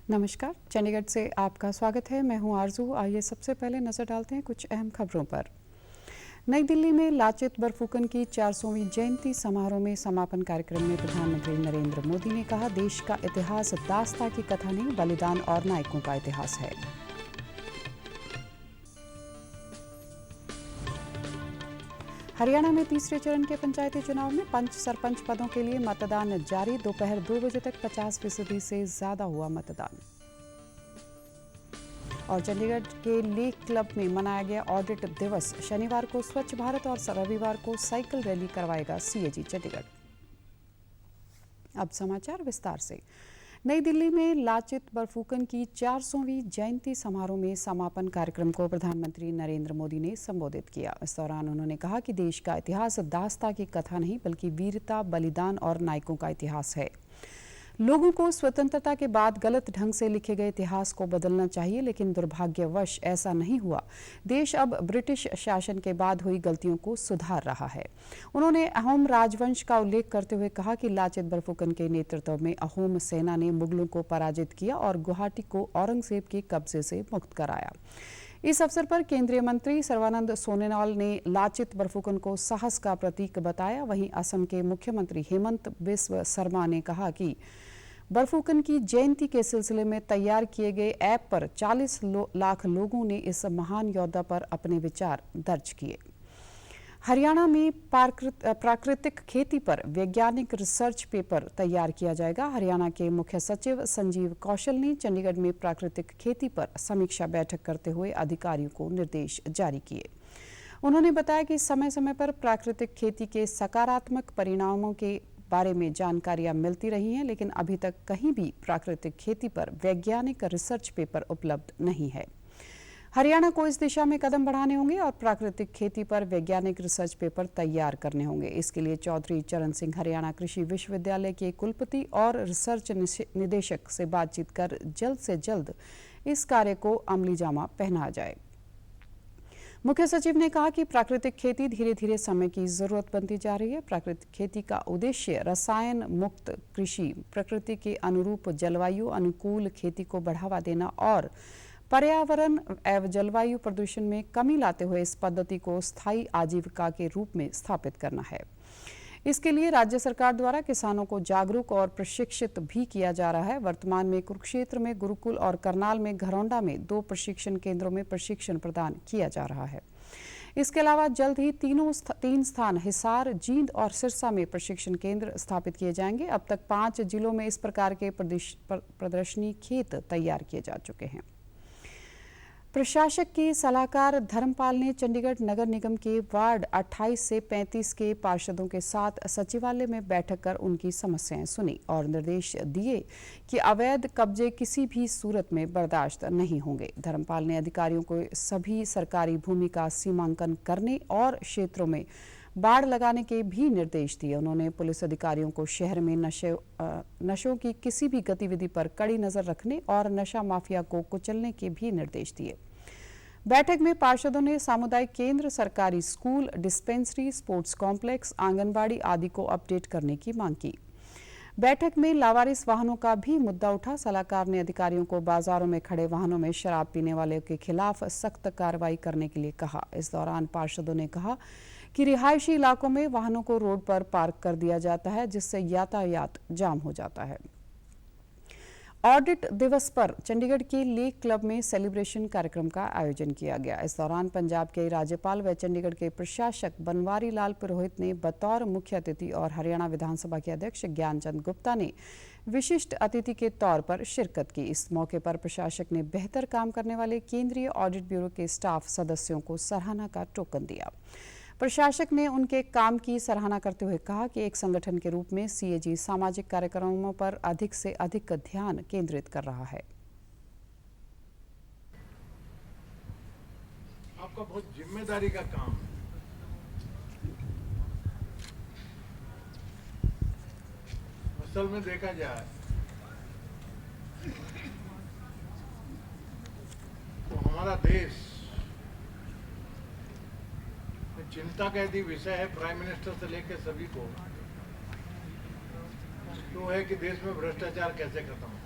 नमस्कार, चंडीगढ़ से आपका स्वागत है। मैं हूं आरजू। आइए सबसे पहले नजर डालते हैं कुछ अहम खबरों पर। नई दिल्ली में लाचित बरफुकन की 400वीं जयंती समारोह में समापन कार्यक्रम में प्रधानमंत्री नरेंद्र मोदी ने कहा, देश का इतिहास दास्ता की कथा नहीं, बलिदान और नायकों का इतिहास है। हरियाणा में तीसरे चरण के पंचायती चुनाव में पंच सरपंच पदों के लिए मतदान जारी। दोपहर 2 बजे तक 50% से ज्यादा हुआ मतदान। और चंडीगढ़ के लेक क्लब में मनाया गया ऑडिट दिवस। शनिवार को स्वच्छ भारत और रविवार को साइकिल रैली करवाएगा सीएजी चंडीगढ़। अब समाचार विस्तार से। नई दिल्ली में लाचित बरफुकन की 400वीं जयंती समारोह में समापन कार्यक्रम को प्रधानमंत्री नरेंद्र मोदी ने संबोधित किया। इस दौरान उन्होंने कहा कि देश का इतिहास दास्ता की कथा नहीं, बल्कि वीरता, बलिदान और नायकों का इतिहास है। लोगों को स्वतंत्रता के बाद गलत ढंग से लिखे गए इतिहास को बदलना चाहिए, लेकिन दुर्भाग्यवश ऐसा नहीं हुआ। देश अब ब्रिटिश शासन के बाद हुई गलतियों को सुधार रहा है। उन्होंने अहोम राजवंश का उल्लेख करते हुए कहा कि लाचित बरफुकन के नेतृत्व में अहोम सेना ने मुगलों को पराजित किया और गुवाहाटी को औरंगजेब के कब्जे से मुक्त कराया। इस अवसर पर केंद्रीय मंत्री सर्बानंद सोनोवाल ने लाचित बरफुकन को साहस का प्रतीक बताया। वहीं असम के मुख्यमंत्री हेमंत बिस्व शर्मा ने कहा कि बरफुकन की जयंती के सिलसिले में तैयार किए गए ऐप पर 40 लाख लोगों ने इस महान योद्धा पर अपने विचार दर्ज किए। हरियाणा में प्राकृतिक खेती पर वैज्ञानिक रिसर्च पेपर तैयार किया जाएगा। हरियाणा के मुख्य सचिव संजीव कौशल ने चंडीगढ़ में प्राकृतिक खेती पर समीक्षा बैठक करते हुए अधिकारियों को निर्देश जारी किए। उन्होंने बताया कि समय समय पर प्राकृतिक खेती के सकारात्मक परिणामों के बारे में जानकारियां मिलती रही हैं, लेकिन अभी तक कहीं भी प्राकृतिक खेती पर वैज्ञानिक रिसर्च पेपर उपलब्ध नहीं है। हरियाणा को इस दिशा में कदम बढ़ाने होंगे और प्राकृतिक खेती पर वैज्ञानिक रिसर्च पेपर तैयार करने होंगे। इसके लिए चौधरी चरण सिंह हरियाणा कृषि विश्वविद्यालय के कुलपति और रिसर्च निदेशक से बातचीत कर जल्द से जल्द इस कार्य को अमली जामा पहनाया जाए। मुख्य सचिव ने कहा कि प्राकृतिक खेती धीरे धीरे समय की जरूरत बनती जा रही है। प्राकृतिक खेती का उद्देश्य रसायन मुक्त कृषि, प्रकृति के अनुरूप जलवायु अनुकूल खेती को बढ़ावा देना और पर्यावरण एवं जलवायु प्रदूषण में कमी लाते हुए इस पद्धति को स्थायी आजीविका के रूप में स्थापित करना है। इसके लिए राज्य सरकार द्वारा किसानों को जागरूक और प्रशिक्षित भी किया जा रहा है। वर्तमान में कुरुक्षेत्र में गुरुकुल और करनाल में घरौंडा में 2 प्रशिक्षण केंद्रों में प्रशिक्षण प्रदान किया जा रहा है। इसके अलावा जल्द ही 3 स्थान हिसार, जींद और सिरसा में प्रशिक्षण केंद्र स्थापित किए जाएंगे। अब तक 5 जिलों में इस प्रकार के प्रदर्शनी खेत तैयार किए जा चुके हैं। प्रशासक के सलाहकार धर्मपाल ने चंडीगढ़ नगर निगम के वार्ड 28 से 35 के पार्षदों के साथ सचिवालय में बैठक कर उनकी समस्याएं सुनी और निर्देश दिए कि अवैध कब्जे किसी भी सूरत में बर्दाश्त नहीं होंगे। धर्मपाल ने अधिकारियों को सभी सरकारी भूमि का सीमांकन करने और क्षेत्रों में बाड़ लगाने के भी निर्देश दिए। उन्होंने पुलिस अधिकारियों को शहर में नशों की किसी भी गतिविधि पर कड़ी नजर रखने और नशा माफिया को कुचलने के भी निर्देश दिए। बैठक में पार्षदों ने सामुदायिक केंद्र, सरकारी school, dispensary, sports complex, anganwadi आदि को अपडेट करने की मांग की। बैठक में लावारिस वाहनों का भी मुद्दा उठा। सलाहकार ने अधिकारियों को बाजारों में खड़े वाहनों में शराब पीने वालों के खिलाफ सख्त कार्रवाई करने के लिए कहा। इस दौरान पार्षदों ने कहा कि रिहायशी इलाकों में वाहनों को रोड पर पार्क कर दिया जाता है, जिससे यातायात जाम हो जाता है। ऑडिट दिवस पर चंडीगढ़ के लेक क्लब में सेलिब्रेशन कार्यक्रम का आयोजन किया गया। इस दौरान पंजाब के राज्यपाल व चंडीगढ़ के प्रशासक बनवारी लाल पुरोहित ने बतौर मुख्य अतिथि और हरियाणा विधानसभा के अध्यक्ष ज्ञानचंद गुप्ता ने विशिष्ट अतिथि के तौर पर शिरकत की। इस मौके पर प्रशासक ने बेहतर काम करने वाले केंद्रीय ऑडिट ब्यूरो के स्टाफ सदस्यों को सराहना का टोकन दिया। प्रशासक ने उनके काम की सराहना करते हुए कहा कि एक संगठन के रूप में सीएजी सामाजिक कार्यक्रमों पर अधिक से अधिक ध्यान केंद्रित कर रहा है। आपका बहुत जिम्मेदारी का काम है। असल में देखा जाए तो हमारा देश चिंता का यदि विषय है प्राइम मिनिस्टर से लेकर सभी को, तो है कि देश में भ्रष्टाचार कैसे खत्म हो।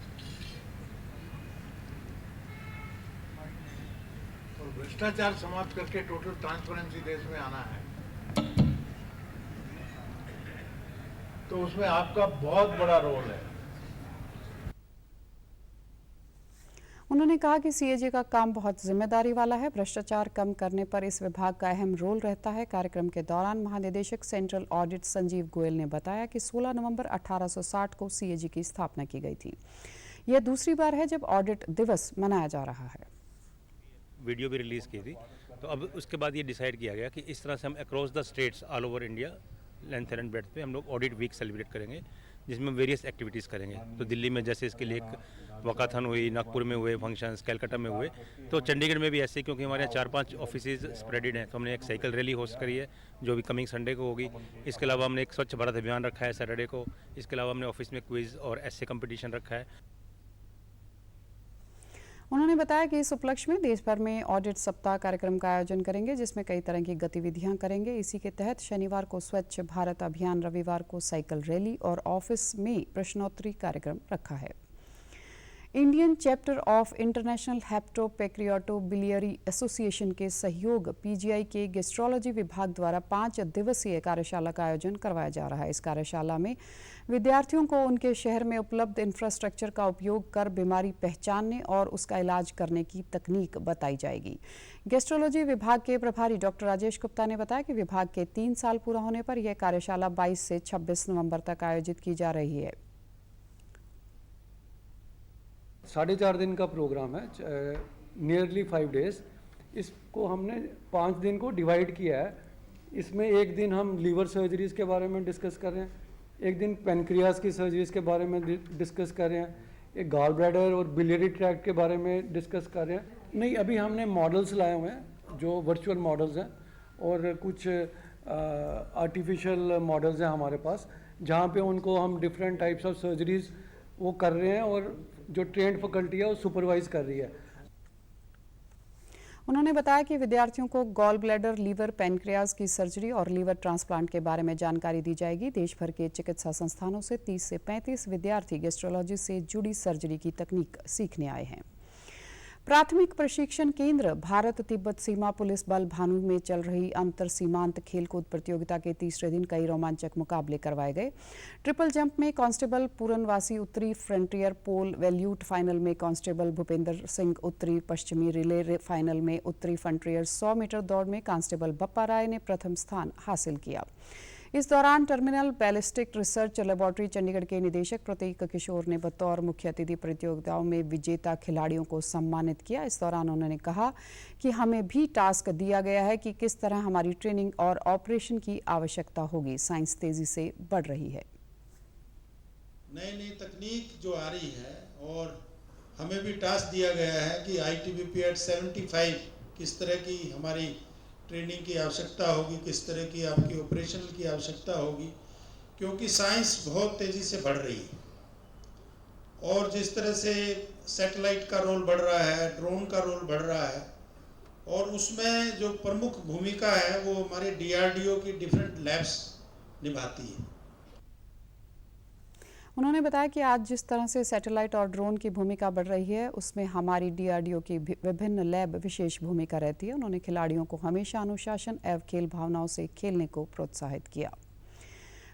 और भ्रष्टाचार समाप्त करके टोटल ट्रांसपेरेंसी देश में आना है, तो उसमें आपका बहुत बड़ा रोल है। उन्होंने कहा कि सीएजी का काम बहुत जिम्मेदारी वाला है। भ्रष्टाचार कम करने पर इस विभाग का अहम रोल रहता है। कार्यक्रम के दौरान महानिदेशक सेंट्रल ऑडिट संजीव गोयल ने बताया कि 16 नवंबर 1860 को सीएजी की स्थापना की गई थी। यह दूसरी बार है जब ऑडिट दिवस मनाया जा रहा है। वीडियो भी रिलीज़ की थी, तो अब उसके बाद ये डिसाइड किया गया कि इस तरह से हम across the states all over India length and breadth पे हम लोग ऑडिट वीक सेलिब्रेट करेंगे, जिसमें वेरियस एक्टिविटीज़ करेंगे। तो दिल्ली में जैसे इसके लिए एक वकाथन हुई, नागपुर में हुए फंक्शंस, कलकत्ता में हुए, तो चंडीगढ़ में भी ऐसे, क्योंकि हमारे यहाँ 4-5 ऑफिसेज स्प्रेडेड हैं, तो हमने एक साइकिल रैली होस्ट करी है जो भी कमिंग संडे को होगी। इसके अलावा हमने एक स्वच्छ भारत अभियान रखा है सैटरडे को। इसके अलावा हमने ऑफिस में क्विज और एस्से कंपटीशन रखा है। उन्होंने बताया कि इस उपलक्ष्य में देश भर में ऑडिट सप्ताह कार्यक्रम का आयोजन करेंगे, जिसमें कई तरह की गतिविधियां करेंगे। इसी के तहत शनिवार को स्वच्छ भारत अभियान, रविवार को साइकिल रैली और ऑफिस में प्रश्नोत्तरी कार्यक्रम रखा है। Indian chapter of international hepatopancreatobiliary association के सहयोग पीजीआई के गैस्ट्रोलॉजी विभाग द्वारा 5 दिवसीय कार्यशाला का आयोजन करवाया जा रहा है। इस कार्यशाला में विद्यार्थियों को उनके शहर में उपलब्ध इंफ्रास्ट्रक्चर का उपयोग कर बीमारी पहचानने और उसका इलाज करने की तकनीक बताई जाएगी। गैस्ट्रोलॉजी विभाग के प्रभारी डॉक्टर राजेश गुप्ता ने बताया कि विभाग के 3 साल पूरा होने पर यह कार्यशाला 22 से 26 नवंबर तक आयोजित की जा रही है। 4.5 दिन का प्रोग्राम है, नियरली 5 डेज। इसको हमने 5 दिन को डिवाइड किया है। इसमें एक दिन हम लीवर सर्जरीज़ के बारे में डिस्कस कर रहे हैं, एक दिन पेनक्रियाज की सर्जरीज़ के बारे में डिस्कस कर रहे हैं, एक गॉल ब्लैडर और बिलियरी ट्रैक्ट के बारे में डिस्कस कर रहे हैं। नहीं, अभी हमने मॉडल्स लाए हुए हैं जो वर्चुअल मॉडल्स हैं, और कुछ आर्टिफिशियल मॉडल्स हैं हमारे पास, जहाँ पे उनको हम डिफरेंट टाइप्स ऑफ सर्जरीज़ वो कर रहे हैं, और जो ट्रेंड फैकल्टी है वो सुपरवाइज कर रही है। उन्होंने बताया कि विद्यार्थियों को गॉल ब्लैडर, लीवर, पैनक्रियाज की सर्जरी और लीवर ट्रांसप्लांट के बारे में जानकारी दी जाएगी। देश भर के चिकित्सा संस्थानों से 30 से 35 विद्यार्थी गैस्ट्रोलॉजी से जुड़ी सर्जरी की तकनीक सीखने आए हैं। प्राथमिक प्रशिक्षण केंद्र भारत तिब्बत सीमा पुलिस बल भानु में चल रही अंतर सीमांत खेलकूद प्रतियोगिता के तीसरे दिन कई रोमांचक मुकाबले करवाए गए। ट्रिपल जंप में कांस्टेबल पूरनवासी उत्तरी फ्रंटियर पोल वैल्यूट फाइनल में कांस्टेबल भूपेंद्र सिंह उत्तरी पश्चिमी रिले फाइनल में उत्तरी फ्रंटियर 100 मीटर दौड़ में कांस्टेबल बप्पा राय ने प्रथम स्थान हासिल किया। इस दौरान terminal ballistic research laboratory Chandigarh के निदेशक प्रतीक किशोर ने बतौर मुख्य अतिथि प्रतियोगिताओं में विजेता खिलाड़ियों को सम्मानित किया। इस दौरान उन्होंने कहा कि हमें भी टास्क दिया गया है कि किस तरह हमारी ट्रेनिंग और ऑपरेशन की आवश्यकता होगी। साइंस तेजी से बढ़ रही है। नई नई तकनीक जो आ रही है, और हमें भी टास्क दिया गया है कि ITBP at 75 किस तरह की हमारी ट्रेनिंग की आवश्यकता होगी, किस तरह की आपकी ऑपरेशन की आवश्यकता होगी, क्योंकि साइंस बहुत तेज़ी से बढ़ रही है। और जिस तरह से सैटेलाइट का रोल बढ़ रहा है, ड्रोन का रोल बढ़ रहा है, और उसमें जो प्रमुख भूमिका है वो हमारे DRDO की डिफरेंट लैब्स निभाती है। उन्होंने बताया कि आज जिस तरह से सैटेलाइट और ड्रोन की भूमिका बढ़ रही है, उसमें हमारी DRDO की विभिन्न लैब विशेष भूमिका रहती है। उन्होंने खिलाड़ियों को हमेशा अनुशासन एवं खेल भावनाओं से खेलने को प्रोत्साहित किया।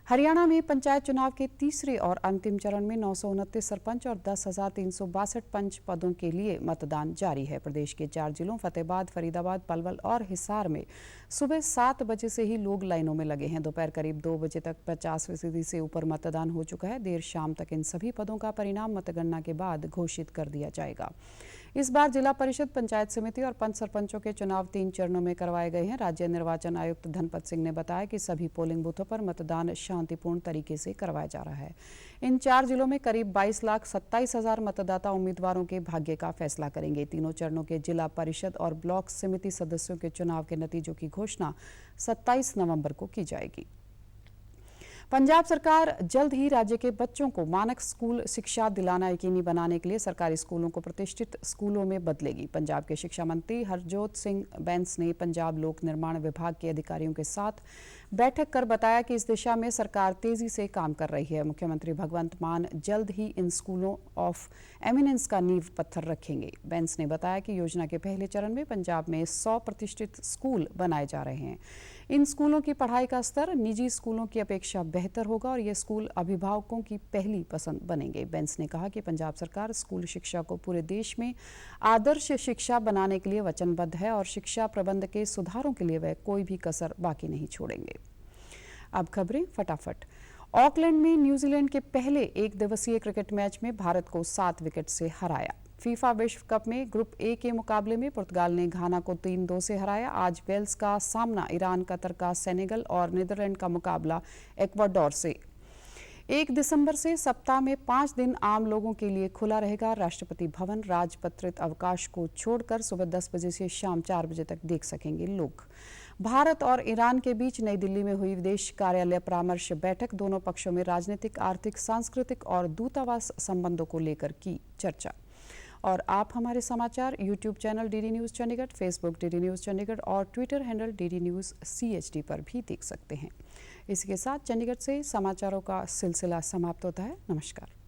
हरियाणा में पंचायत चुनाव के तीसरे और अंतिम चरण में 929 सरपंच और 10,362 पंच पदों के लिए मतदान जारी है। प्रदेश के 4 जिलों फतेहाबाद, फरीदाबाद, पलवल और हिसार में सुबह 7 बजे से ही लोग लाइनों में लगे हैं। दोपहर करीब 2 बजे तक 50% से ऊपर मतदान हो चुका है। देर शाम तक इन सभी पदों का परिणाम मतगणना के बाद घोषित कर दिया जाएगा। इस बार जिला परिषद, पंचायत समिति और पंच सरपंचों के चुनाव 3 चरणों में करवाए गए हैं। राज्य निर्वाचन आयुक्त धनपत सिंह ने बताया कि सभी पोलिंग बूथों पर मतदान शांतिपूर्ण तरीके से करवाया जा रहा है। इन 4 जिलों में करीब 22,27,000 मतदाता उम्मीदवारों के भाग्य का फैसला करेंगे। तीनों चरणों के जिला परिषद और ब्लॉक समिति सदस्यों के चुनाव के नतीजों की घोषणा 27 नवंबर को की जाएगी। पंजाब सरकार जल्द ही राज्य के बच्चों को मानक स्कूल शिक्षा दिलाना यकीनी बनाने के लिए सरकारी स्कूलों को प्रतिष्ठित स्कूलों में बदलेगी। पंजाब के शिक्षा मंत्री हरजोत सिंह बैंस ने पंजाब लोक निर्माण विभाग के अधिकारियों के साथ बैठक कर बताया कि इस दिशा में सरकार तेजी से काम कर रही है। मुख्यमंत्री भगवंत मान जल्द ही इन स्कूलों ऑफ एमिनेंस का नींव पत्थर रखेंगे। बैंस ने बताया कि योजना के पहले चरण में पंजाब में 100 प्रतिष्ठित स्कूल बनाए जा रहे हैं। इन स्कूलों की पढ़ाई का स्तर निजी स्कूलों की अपेक्षा बेहतर होगा और ये स्कूल अभिभावकों की पहली पसंद बनेंगे। बैंस ने कहा कि पंजाब सरकार स्कूल शिक्षा को पूरे देश में आदर्श शिक्षा बनाने के लिए वचनबद्ध है और शिक्षा प्रबंध के सुधारों के लिए वह कोई भी कसर बाकी नहीं छोड़ेंगे। अब खबरें फटाफट। ऑकलैंड में न्यूजीलैंड के पहले एक दिवसीय क्रिकेट मैच में भारत को 7 विकेट से हराया। फीफा विश्व कप में ग्रुप ए के मुकाबले में पुर्तगाल ने घाना को 3-2 से हराया। आज वेल्स का सामना ईरान, कतर का सेनेगल और नीदरलैंड का मुकाबला इक्वाडोर से। 1 दिसंबर से सप्ताह में 5 दिन आम लोगों के लिए खुला रहेगा। राष्ट्रपति भवन राजपत्रित अवकाश को छोड़कर सुबह 10 बजे से शाम 4 बजे तक देख सकेंगे लोग। भारत और ईरान के बीच नई दिल्ली में हुई विदेश कार्यालय परामर्श बैठक दोनों पक्षों में राजनीतिक, आर्थिक, सांस्कृतिक और दूतावास संबंधों को लेकर की चर्चा। और आप हमारे समाचार YouTube channel DD News Chandigarh, Facebook DD News Chandigarh और Twitter handle DD News CHD पर भी देख सकते हैं। इसी के साथ चंडीगढ़ से समाचारों का सिलसिला समाप्त होता है। नमस्कार।